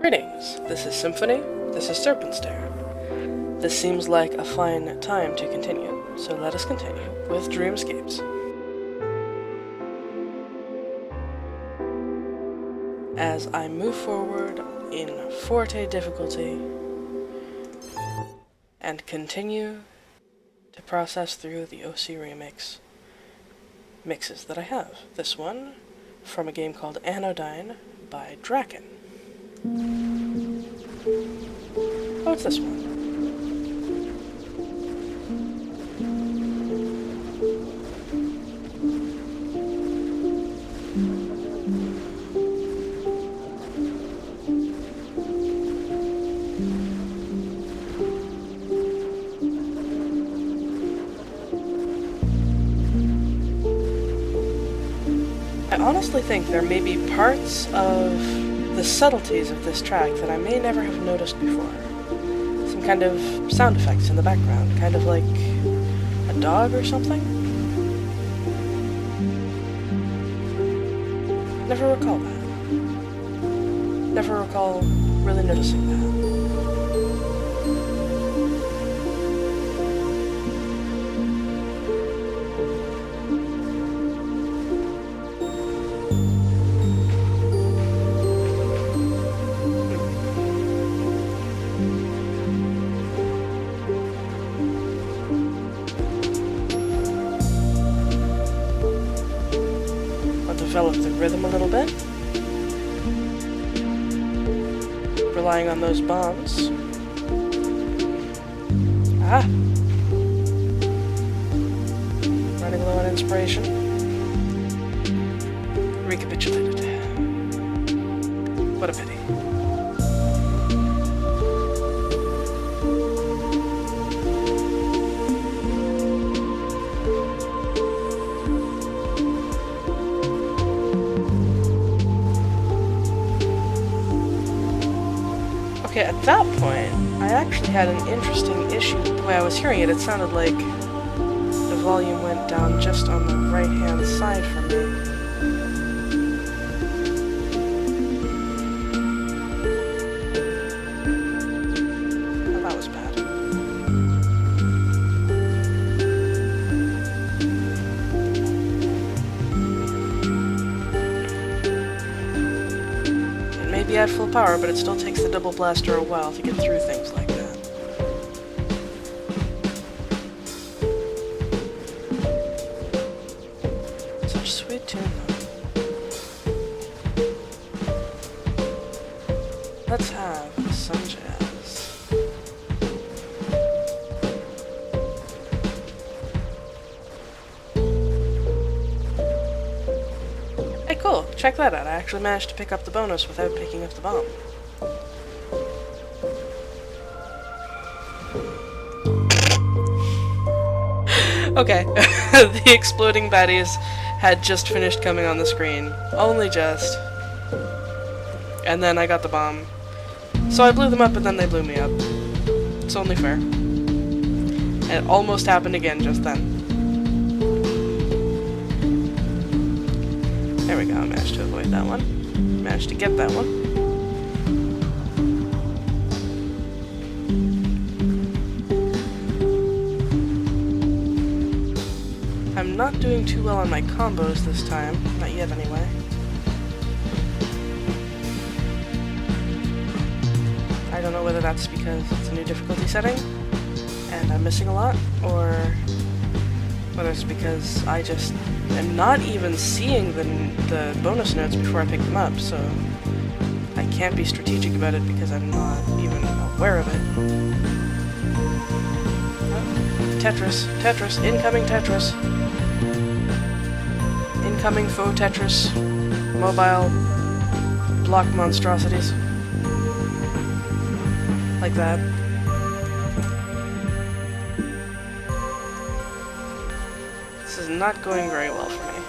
Greetings, this is Symphony, this is Serpent. This seems like a fine time to continue, so let us continue with Dreamscapes. As I move forward in Forte difficulty, and continue to process through the OC remix mixes that I have. This one from a game called Anodyne by Drakken. Oh, it's this one. I honestly think there may be parts of the subtleties of this track that I may never have noticed before. Some kind of sound effects in the background, kind of like a dog or something? Never recall that. Never recall really noticing that. Develop the rhythm a little bit, relying on those bombs. Running low on inspiration. Recapitulated. What a pity. Okay, at that point, I actually had an interesting issue. The way I was hearing it, it sounded like the volume went down just on the right-hand side for me. Well, that was bad. It may be at full power, but it still takes the double blaster a while to get through things like that. Such sweet tune, though. Let's have some jazz. Hey, cool. Check that out. I actually managed to pick up the bonus without picking up the bomb. Okay, the exploding baddies had just finished coming on the screen. Only just. And then I got the bomb. So I blew them up and then they blew me up. It's only fair. And it almost happened again just then. There we go, I managed to avoid that one. Managed to get that one. I'm not doing too well on my combos this time. Not yet, anyway. I don't know whether that's because it's a new difficulty setting and I'm missing a lot, or whether it's because I just am not even seeing the bonus notes before I pick them up, so I can't be strategic about it because I'm not even aware of it. Oh, Tetris, Tetris, incoming Tetris. Incoming faux Tetris, mobile block monstrosities. Like that. This is not going very well for me.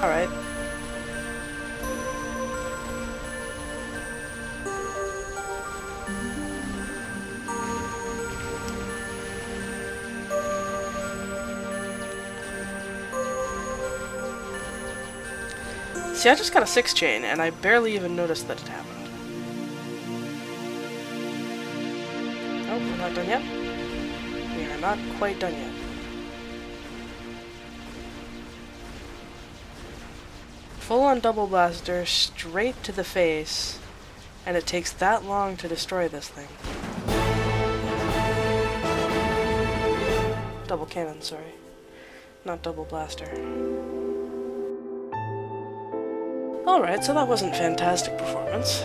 Alright. See, I just got a 6 chain, and I barely even noticed that it happened. Oh, we're not done yet? We are not quite done yet. Full-on double blaster, straight to the face, and it takes that long to destroy this thing. Double cannon, sorry. Not double blaster. Alright, so that wasn't fantastic performance.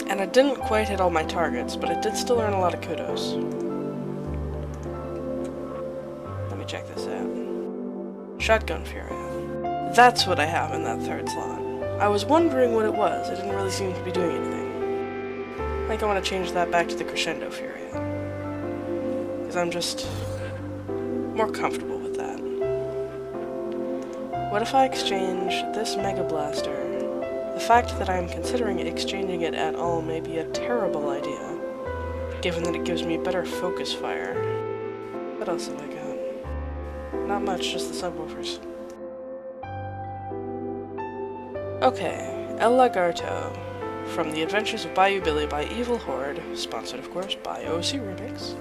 And I didn't quite hit all my targets, but I did still earn a lot of kudos. Let me check this out. Shotgun Fury. That's what I have in that 3rd slot. I was wondering what it was. It didn't really seem to be doing anything. I think I want to change that back to the Crescendo Fury. Because I'm just more comfortable with that. What if I exchange this Mega Blaster? The fact that I'm considering exchanging it at all may be a terrible idea, given that it gives me better focus fire. What else have I got? Not much, just the subwoofers. Okay, El Lagarto, from The Adventures of Bayou Billy by Evil Horde, sponsored of course by OC Remix.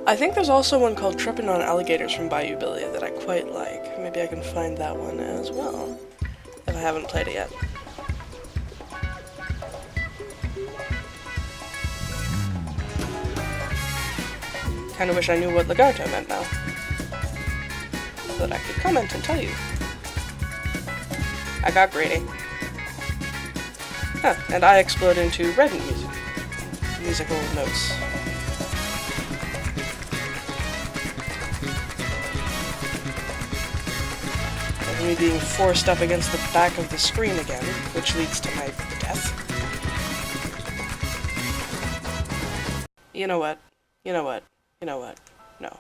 I think there's also one called Trippin' on Alligators from Bayou Billy that I quite like. Maybe I can find that one as well, if I haven't played it yet. Kinda wish I knew what Lagarto meant now, so that I could comment and tell you. I got greedy. Huh, and I explode into red musical notes. Me being forced up against the back of the screen again, which leads to my death. You know what? You know what? You know what? No.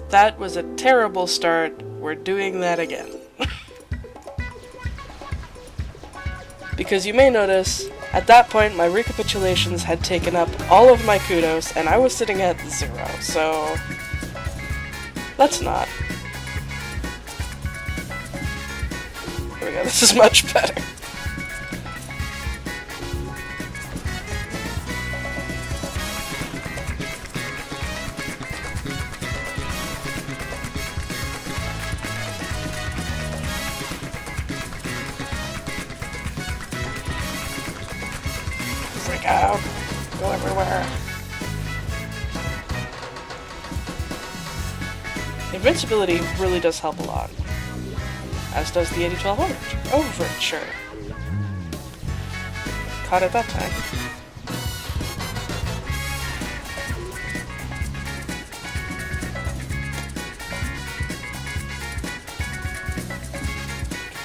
That was a terrible start. We're doing that again. Because you may notice, at that point my recapitulations had taken up all of my kudos, and I was sitting at 0, so... let's not. There we go, this is much better. Freak out. Go everywhere. Invincibility really does help a lot, as does the 8012 Overture. Caught it that time.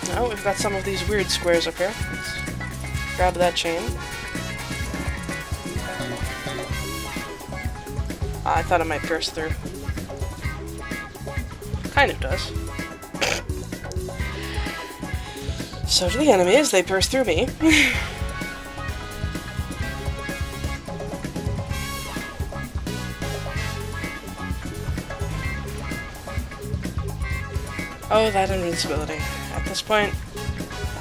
Now we've got some of these weird squares up here. Let's grab that chain. I thought it might pierce through. Kind of does. So do the enemies, they burst through me. Oh, that invincibility. At this point,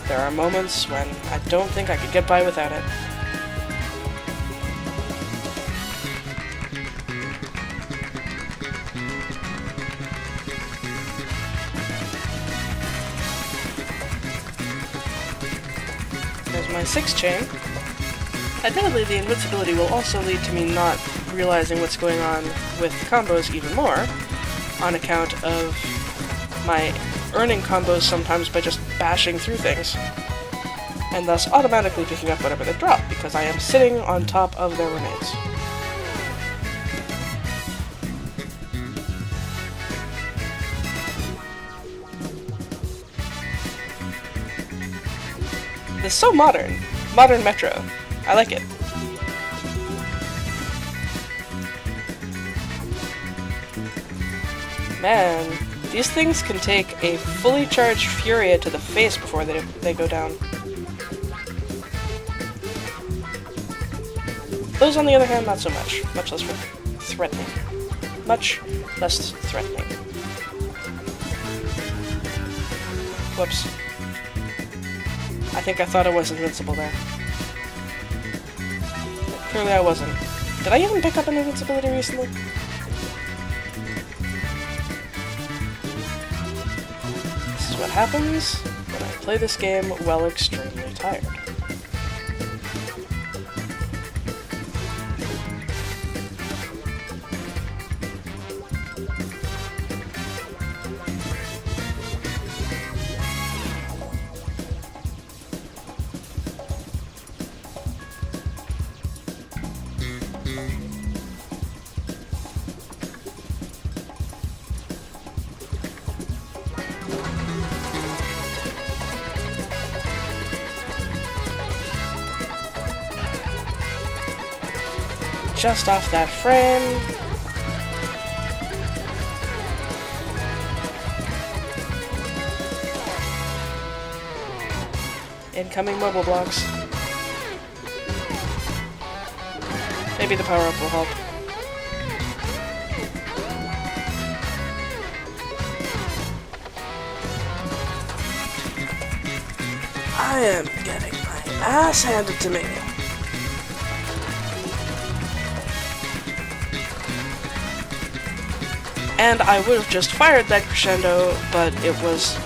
there are moments when I don't think I could get by without it. My 6 chain. Admittedly, the invincibility will also lead to me not realizing what's going on with combos even more, on account of my earning combos sometimes by just bashing through things, and thus automatically picking up whatever they drop, because I am sitting on top of their remains. It's so modern. Modern Metro. I like it. Man, these things can take a fully charged Furia to the face before they go down. Those, on the other hand, not so much. Much less threatening. Much less threatening. Whoops. I think I thought I was invincible there. Clearly I wasn't. Did I even pick up an invincibility recently? This is what happens when I play this game while extremely tired. Just off that frame. Incoming mobile blocks. Maybe the power-up will help. I am getting my ass handed to me. And I would have just fired that crescendo, but it was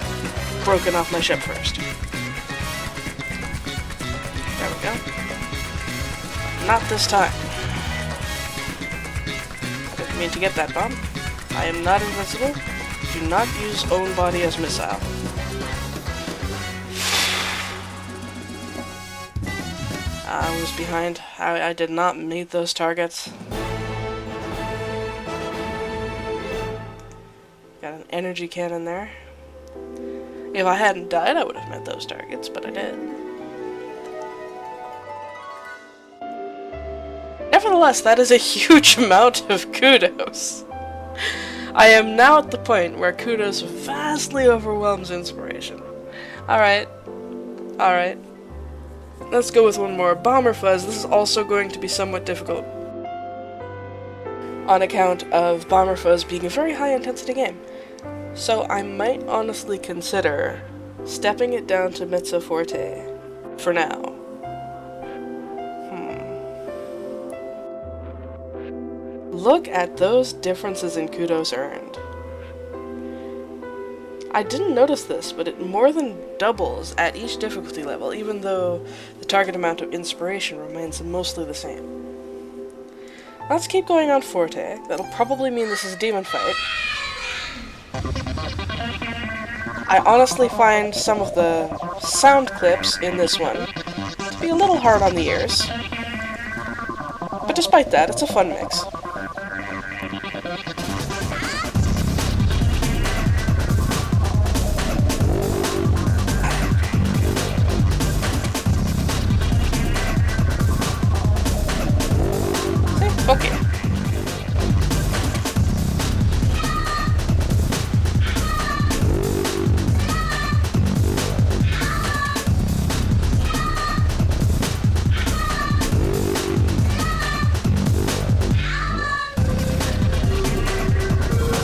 broken off my ship first. There we go. Not this time. I didn't mean to get that bomb. I am not invincible. Do not use own body as missile. I was behind. I did not meet those targets. Got an energy cannon there. If I hadn't died, I would have met those targets, but I did. Nevertheless, that is a huge amount of kudos. I am now at the point where kudos vastly overwhelms inspiration. Alright. Alright. Let's go with one more. Bomberfuzz. This is also going to be somewhat difficult, on account of Bomberfuzz being a very high-intensity game. So I might honestly consider stepping it down to Mezzo Forte for now. Look at those differences in kudos earned. I didn't notice this, but it more than doubles at each difficulty level, even though the target amount of inspiration remains mostly the same. Let's keep going on Forte. That'll probably mean this is a demon fight. I honestly find some of the sound clips in this one to be a little hard on the ears. But despite that, it's a fun mix. Okay.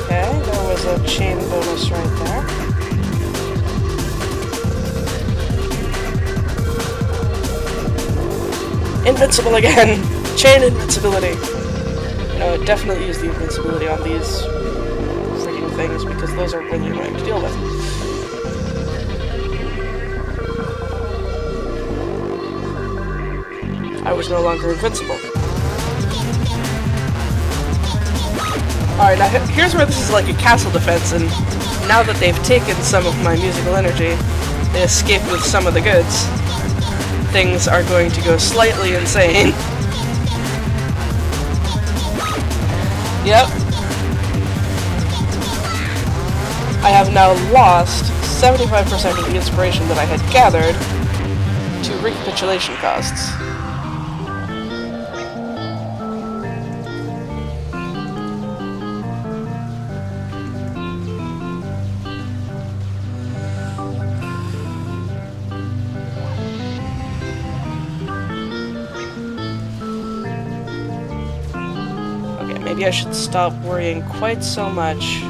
Okay, there was a chain bonus right there. Invincible again! Chain invincibility! I would definitely use the invincibility on these freaking things, because those are really annoying to deal with. I was no longer invincible. Alright, now here's where this is like a castle defense, and now that they've taken some of my musical energy, they escape with some of the goods. Things are going to go slightly insane. Yep. I have now lost 75% of the inspiration that I had gathered to recapitulation costs. maybe I should stop worrying quite so much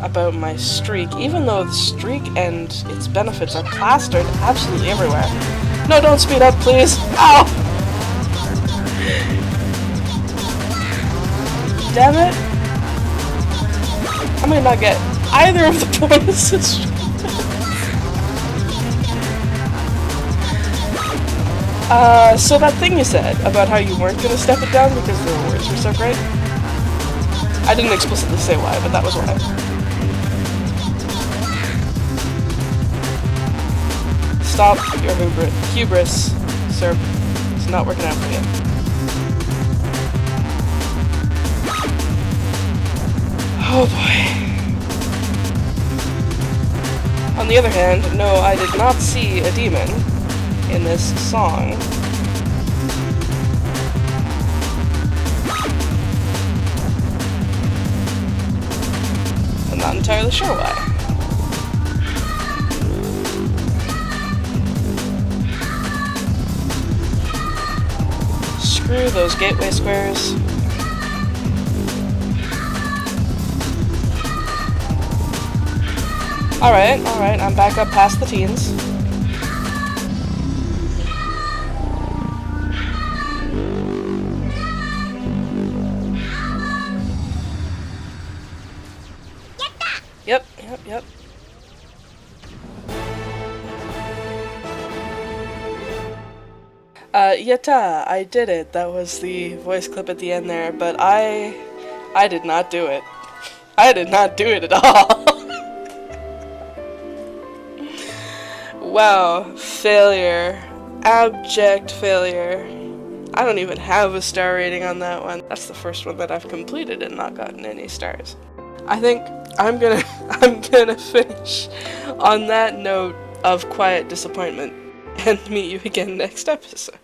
about my streak, even though the streak and its benefits are plastered absolutely everywhere. No, don't speed up, please! Ow! Damn it! I might not get either of the bonuses. So that thing you said about how you weren't gonna step it down because the rewards were so great. I didn't explicitly say why, but that was why. Stop your hubris, Serp. It's not working out for you. Oh boy. On the other hand, no, I did not see a demon in this song. I'm not entirely sure why. Screw those gateway squares. Alright, I'm back up past the teens. Yep. Yatta, I did it. That was the voice clip at the end there, but I did not do it. I did not do it at all. Wow, failure. Abject failure. I don't even have a star rating on that one. That's the first one that I've completed and not gotten any stars. I think I'm gonna finish on that note of quiet disappointment and meet you again next episode.